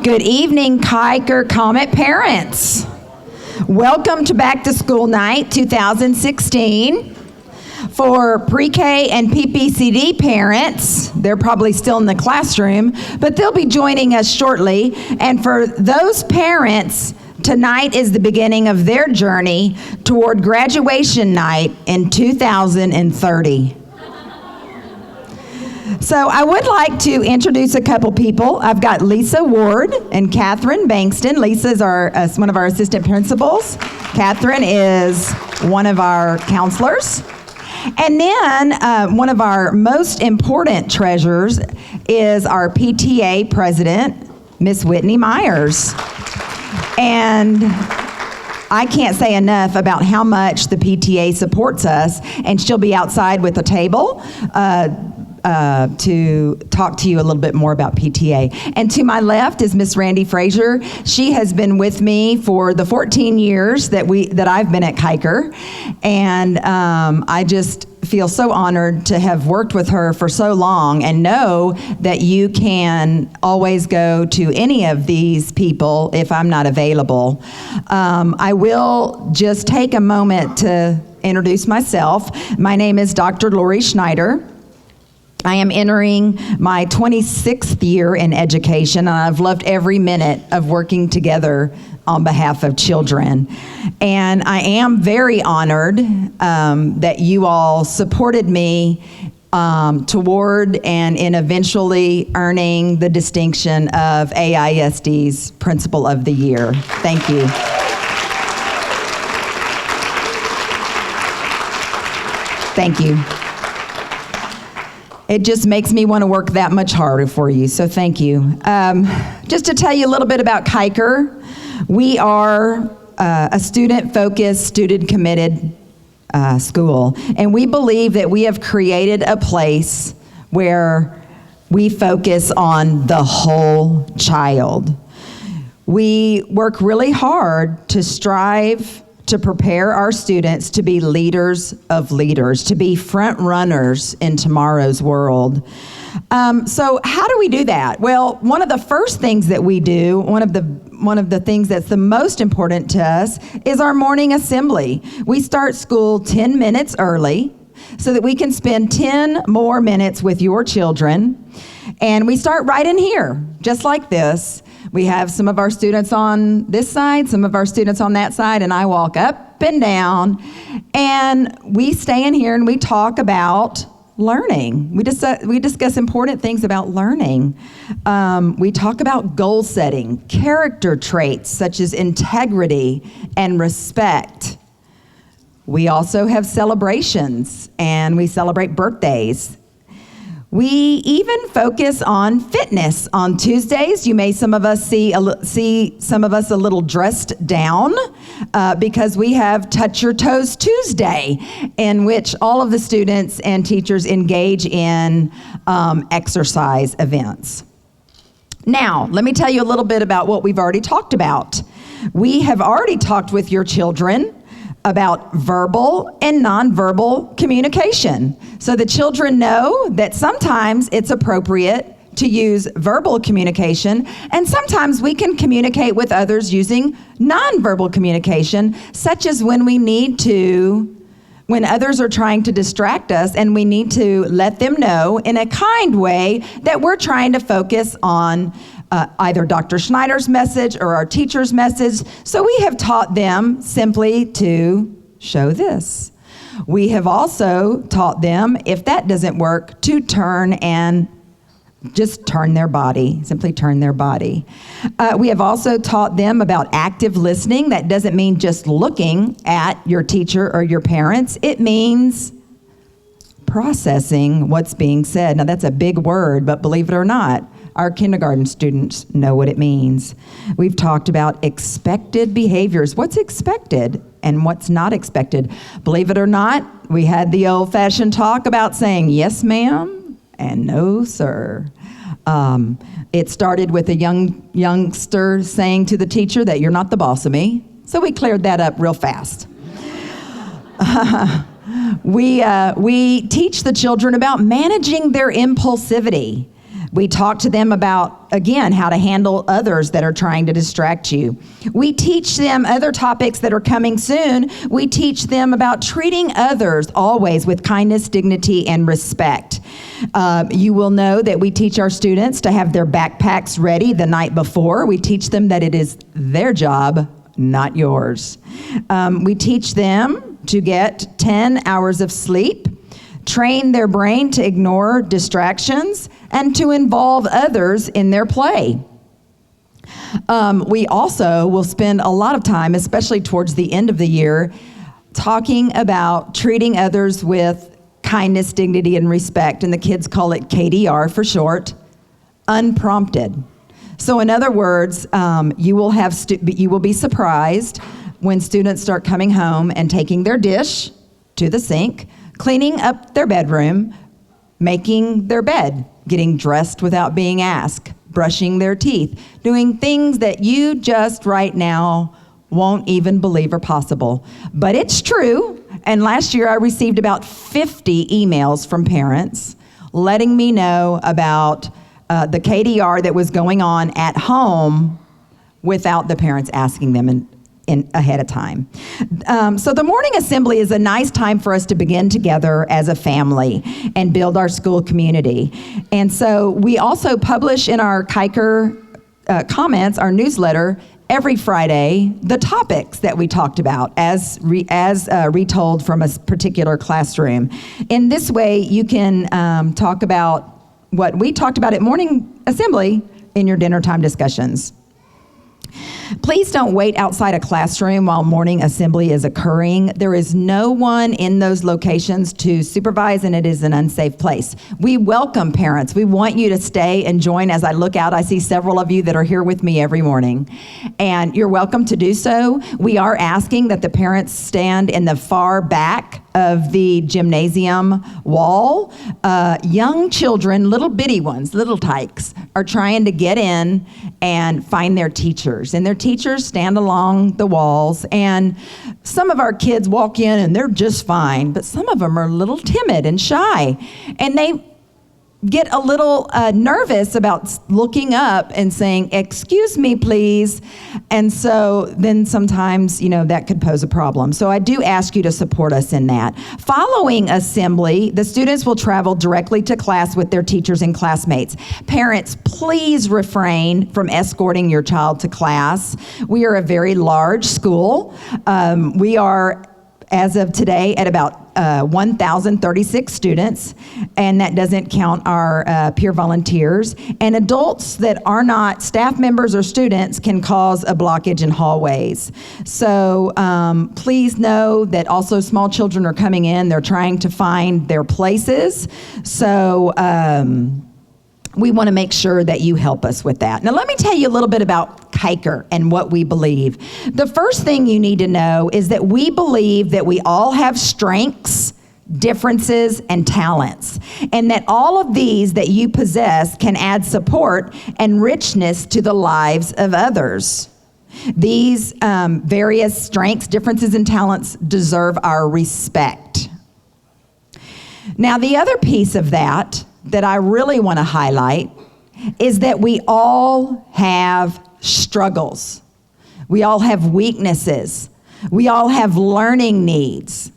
Good evening, Kiker Comet parents. Welcome to Back to School Night 2016. For pre-K and PPCD parents, they're probably still in the classroom, but they'll be joining us shortly. And for those parents, tonight is the beginning of their journey toward graduation night in 2030. So I would like to introduce a couple people. I've got Lisa Ward and Catherine Bankston. Lisa's one of our assistant principals. Catherine is one of our counselors. And then one of our most important treasures is our PTA president, Miss Whitney Myers. And I can't say enough about how much the PTA supports us, and she'll be outside with a table to talk to you a little bit more about PTA. And to my left is Miss Randy Frazier. She has been with me for the 14 years that I've been at Kiker, and I just feel so honored to have worked with her for so long and know that you can always go to any of these people if I'm not available. I will just take a moment to introduce myself. My name is Dr. Lori Schneider. I am entering my 26th year in education, and I've loved every minute of working together on behalf of children. And I am very honored that you all supported me toward and in eventually earning the distinction of AISD's Principal of the Year. Thank you. Thank you. It just makes me want to work that much harder for you, so thank you. Just to tell you a little bit about Kiker, we are a student-focused, student-committed school, and we believe that we have created a place where we focus on the whole child. We work really hard to strive to prepare our students to be leaders of leaders, to be front runners in tomorrow's world. So how do we do that? Well, one of the first things that we do, one of the things that's the most important to us is our morning assembly. We start school 10 minutes early so that we can spend 10 more minutes with your children. And we start right in here, just like this. We have some of our students on this side, some of our students on that side, and I walk up and down, and we stay in here and we talk about learning. We discuss important things about learning. We talk about goal setting, character traits such as integrity and respect. We also have celebrations, and we celebrate birthdays. We even focus on fitness. On Tuesdays, you may some of us see some of us a little dressed down because we have Touch Your Toes Tuesday, in which all of the students and teachers engage in exercise events. Now, let me tell you a little bit about what we've already talked about. We have already talked with your children about verbal and nonverbal communication. So the children know that sometimes it's appropriate to use verbal communication, and sometimes we can communicate with others using nonverbal communication, such as when others are trying to distract us, and we need to let them know in a kind way that we're trying to focus on either Dr. Schneider's message or our teacher's message. So we have taught them simply to show this. We have also taught them, if that doesn't work, to turn and just turn their body, simply turn their body. We have also taught them about active listening. That doesn't mean just looking at your teacher or your parents. It means processing what's being said. Now that's a big word, but believe it or not, our kindergarten students know what it means. We've talked about expected behaviors. What's expected and what's not expected? Believe it or not, we had the old-fashioned talk about saying yes, ma'am, and no, sir. It started with a youngster saying to the teacher that you're not the boss of me. So we cleared that up real fast. We teach the children about managing their impulsivity. We talk to them about, again, how to handle others that are trying to distract you. We teach them other topics that are coming soon. We teach them about treating others always with kindness, dignity, and respect. You will know that we teach our students to have their backpacks ready the night before. We teach them that it is their job, not yours. We teach them to get 10 hours of sleep, train their brain to ignore distractions, and to involve others in their play. We also will spend a lot of time, especially towards the end of the year, talking about treating others with kindness, dignity, and respect, and the kids call it KDR for short, unprompted. So in other words, you will be surprised when students start coming home and taking their dish to the sink, cleaning up their bedroom, making their bed, getting dressed without being asked, brushing their teeth, doing things that you just right now won't even believe are possible. But it's true, and last year I received about 50 emails from parents letting me know about the KDR that was going on at home without the parents asking them ahead of time. So the morning assembly is a nice time for us to begin together as a family and build our school community. And so we also publish in our Kiker comments, our newsletter, every Friday, the topics that we talked about as retold from a particular classroom. In this way, you can talk about what we talked about at morning assembly in your dinner time discussions. Please don't wait outside a classroom while morning assembly is occurring. There is no one in those locations to supervise, and it is an unsafe place. We welcome parents. We want you to stay and join. As I look out, I see several of you that are here with me every morning, and you're welcome to do so. We are asking that the parents stand in the far back of the gymnasium wall. Young children, little bitty ones, little tykes, are trying to get in and find their teachers. And their teachers stand along the walls. And some of our kids walk in and they're just fine, but some of them are a little timid and shy. And they get a little nervous about looking up and saying, "Excuse me, please." And so then sometimes, that could pose a problem. So I do ask you to support us in that. Following assembly, the students will travel directly to class with their teachers and classmates. Parents, please refrain from escorting your child to class. We are a very large school. We are, as of today, at about 1,036 students, and that doesn't count our peer volunteers. And adults that are not staff members or students can cause a blockage in hallways. So please know that also small children are coming in. They're trying to find their places. So we want to make sure that you help us with that. Now, let me tell you a little bit about Kiker and what we believe. The first thing you need to know is that we believe that we all have strengths, differences, and talents, and that all of these that you possess can add support and richness to the lives of others. These various strengths, differences, and talents deserve our respect. Now, the other piece of that I really want to highlight is that we all have struggles. We all have weaknesses. We all have learning needs.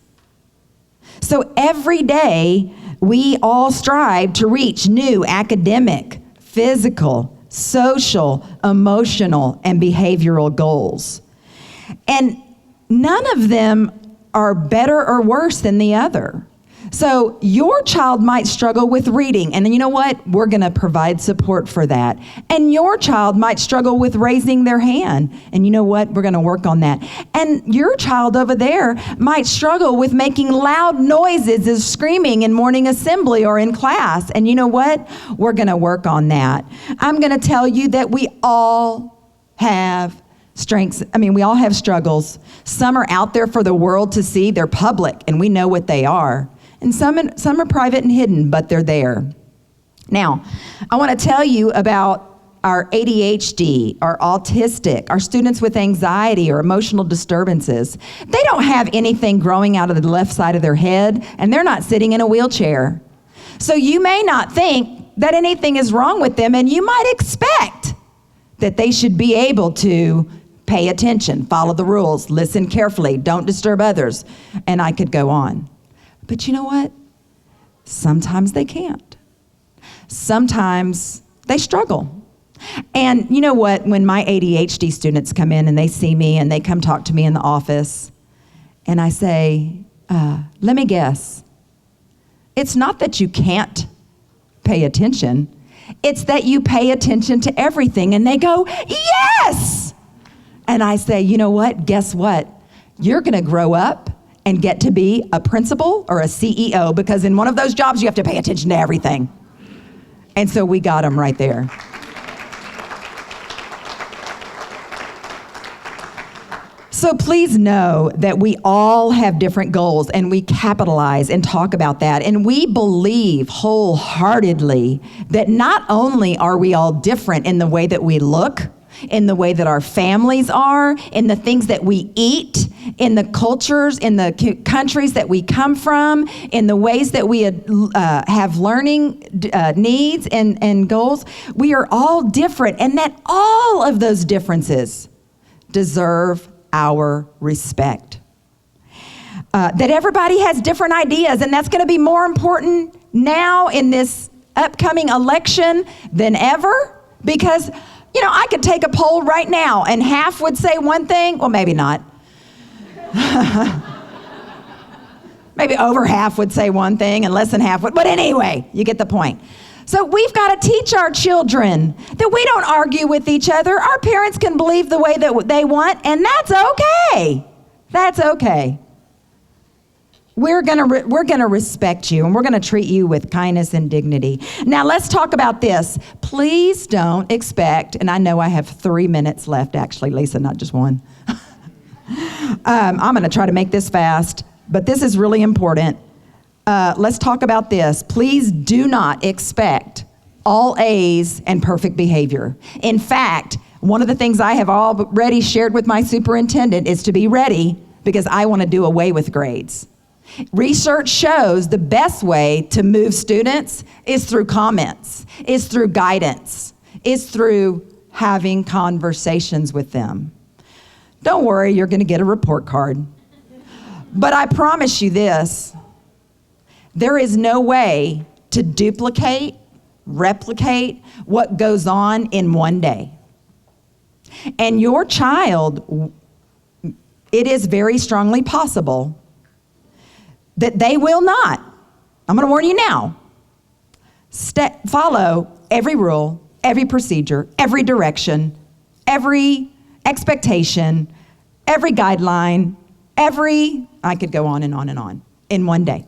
So every day, we all strive to reach new academic, physical, social, emotional, and behavioral goals. And none of them are better or worse than the other. So your child might struggle with reading, and you know what? We're going to provide support for that. And your child might struggle with raising their hand, and you know what? We're going to work on that. And your child over there might struggle with making loud noises as screaming in morning assembly or in class, and you know what? We're going to work on that. I'm going to tell you that we all have strengths. We all have struggles. Some are out there for the world to see. They're public, and we know what they are. And some are private and hidden, but they're there. Now, I want to tell you about our ADHD, our autistic, our students with anxiety or emotional disturbances. They don't have anything growing out of the left side of their head, and they're not sitting in a wheelchair. So you may not think that anything is wrong with them, and you might expect that they should be able to pay attention, follow the rules, listen carefully, don't disturb others, and I could go on. But you know what? Sometimes they can't. Sometimes they struggle. And you know what? When my ADHD students come in and they see me and they come talk to me in the office, and I say, let me guess. It's not that you can't pay attention. It's that you pay attention to everything. And they go, yes! And I say, you know what? Guess what? You're going to grow up and get to be a principal or a CEO, because in one of those jobs, you have to pay attention to everything. And so we got them right there. So please know that we all have different goals, and we capitalize and talk about that. And we believe wholeheartedly that not only are we all different in the way that we look, in the way that our families are, in the things that we eat, in the cultures, in the countries that we come from, in the ways that we have learning needs and goals. We are all different, and that all of those differences deserve our respect. That everybody has different ideas, and that's going to be more important now in this upcoming election than ever, because you know, I could take a poll right now and half would say one thing. Well, maybe not. Maybe over half would say one thing and less than half would. But anyway, you get the point. So we've got to teach our children that we don't argue with each other. Our parents can believe the way that they want, and that's okay. That's okay. We're gonna respect you, and we're gonna treat you with kindness and dignity. Now let's talk about this. Please don't expect, and I know I have 3 minutes left actually, Lisa, not just one. I'm gonna try to make this fast, but this is really important. Let's talk about this. Please do not expect all A's and perfect behavior. In fact, one of the things I have already shared with my superintendent is to be ready, because I wanna do away with grades. Research shows the best way to move students is through comments, is through guidance, is through having conversations with them. Don't worry, you're going to get a report card. But I promise you this, there is no way to duplicate, replicate what goes on in one day. And your child, it is very strongly possible that they will not, I'm going to warn you now, follow every rule, every procedure, every direction, every expectation, every guideline, I could go on and on and on in one day.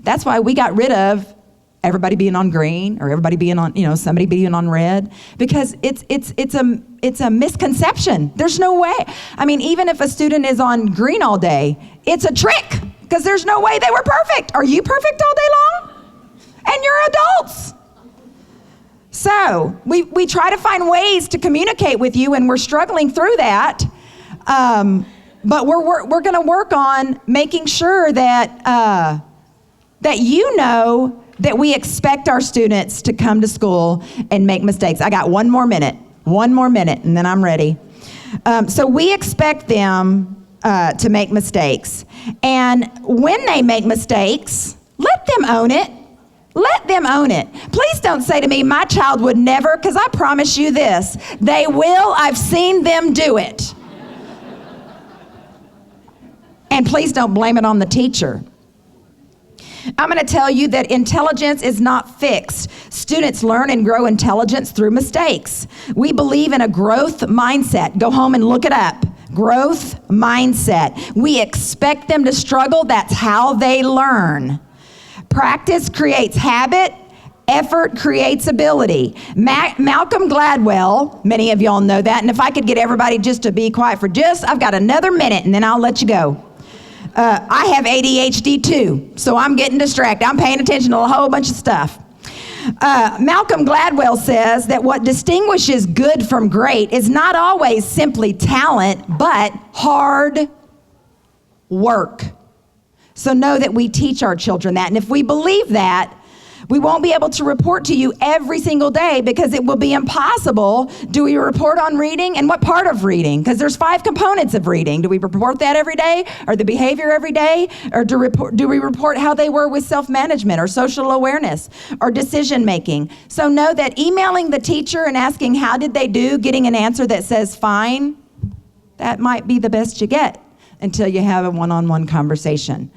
That's why we got rid of everybody being on green or everybody being on, somebody being on red, because it's a misconception. There's no way. I mean, even if a student is on green all day, it's a trick. Because there's no way they were perfect. Are you perfect all day long? And you're adults. So we try to find ways to communicate with you, and we're struggling through that. But we're going to work on making sure that you know that we expect our students to come to school and make mistakes. I got one more minute, and then I'm ready. So we expect them to make mistakes. And when they make mistakes, let them own it. Let them own it. Please don't say to me, my child would never, because I promise you this, they will. I've seen them do it. And please don't blame it on the teacher. I'm going to tell you that intelligence is not fixed. Students learn and grow intelligence through mistakes. We believe in a growth mindset. Go home and look it up. Growth mindset. We expect them to struggle. That's how they learn. Practice creates habit. Effort creates ability. Malcolm Gladwell, many of y'all know that, and if I could get everybody just to be quiet for I've got another minute, and then I'll let you go. I have ADHD too, so I'm getting distracted. I'm paying attention to a whole bunch of stuff. Malcolm Gladwell says that what distinguishes good from great is not always simply talent, but hard work. So know that we teach our children that. And if we believe that, We won't be able to report to you every single day because it will be impossible. Do we report on reading? And what part of reading? Because there's 5 components of reading. Do we report that every day? Or the behavior every day? Or do we report how they were with self-management or social awareness or decision making? So know that emailing the teacher and asking how did they do, getting an answer that says fine, that might be the best you get until you have a one-on-one conversation.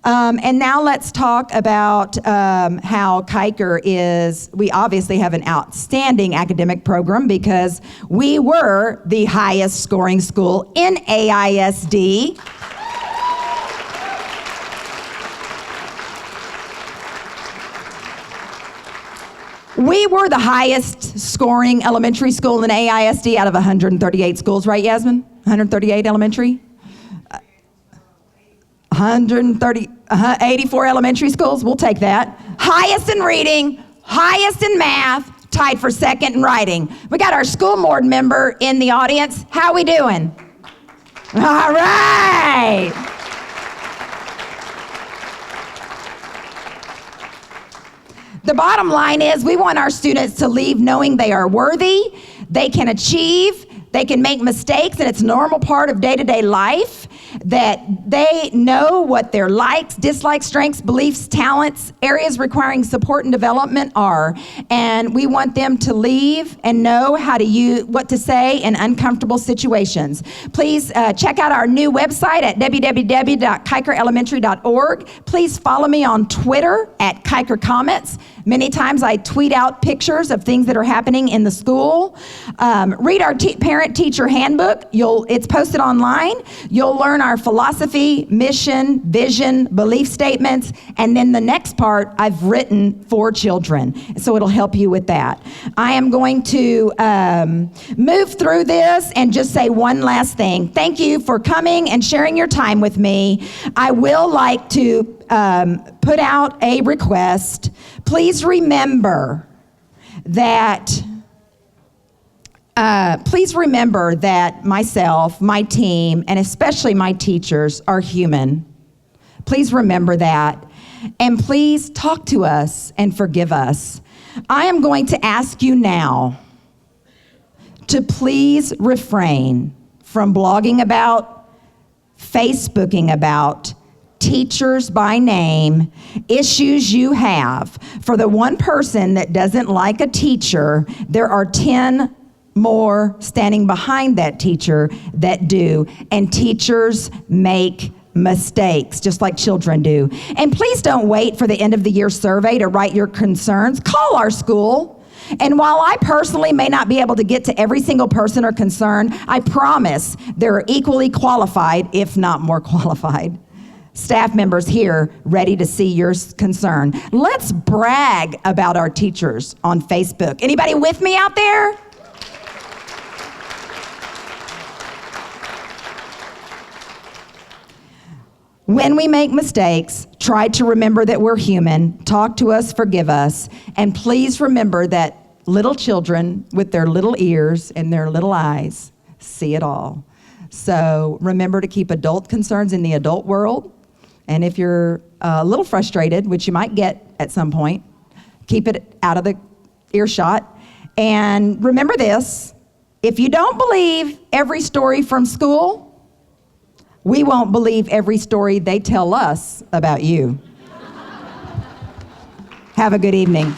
And now let's talk about how Kiker is, we obviously have an outstanding academic program because we were the highest scoring school in AISD. We were the highest scoring elementary school in AISD out of 138 schools, right, Yasmin? 138 elementary? 84 elementary schools, we'll take that. Highest in reading, highest in math, tied for second in writing. We got our school board member in the audience. How we doing? All right. The bottom line is we want our students to leave knowing they are worthy, they can achieve, they can make mistakes, and it's a normal part of day-to-day life, that they know what their likes, dislikes, strengths, beliefs, talents, areas requiring support and development are. And we want them to leave and know how to use, what to say in uncomfortable situations. Please check out our new website at www.kikerelementary.org. Please follow me on Twitter at Kiker Comments. Many times I tweet out pictures of things that are happening in the school. Read our parent-teacher handbook. It's posted online. You'll learn our philosophy, mission, vision, belief statements, and then the next part I've written for children. So it'll help you with that. I am going to move through this and just say one last thing. Thank you for coming and sharing your time with me. I will like to put out a request. Please remember that myself, my team, and especially my teachers are human. Please remember that. And please talk to us and forgive us. I am going to ask you now to please refrain from blogging about, Facebooking about, teachers by name, issues you have. For the one person that doesn't like a teacher, there are 10 more standing behind that teacher that do. And teachers make mistakes, just like children do. And please don't wait for the end of the year survey to write your concerns. Call our school. And while I personally may not be able to get to every single person or concern, I promise there are equally qualified, if not more qualified, staff members here ready to see your concern. Let's brag about our teachers on Facebook. Anybody with me out there? When we make mistakes, try to remember that we're human. Talk to us, forgive us, and please remember that little children with their little ears and their little eyes see it all. So remember to keep adult concerns in the adult world. And if you're a little frustrated, which you might get at some point, keep it out of the earshot. And remember this, if you don't believe every story from school, we won't believe every story they tell us about you. Have a good evening.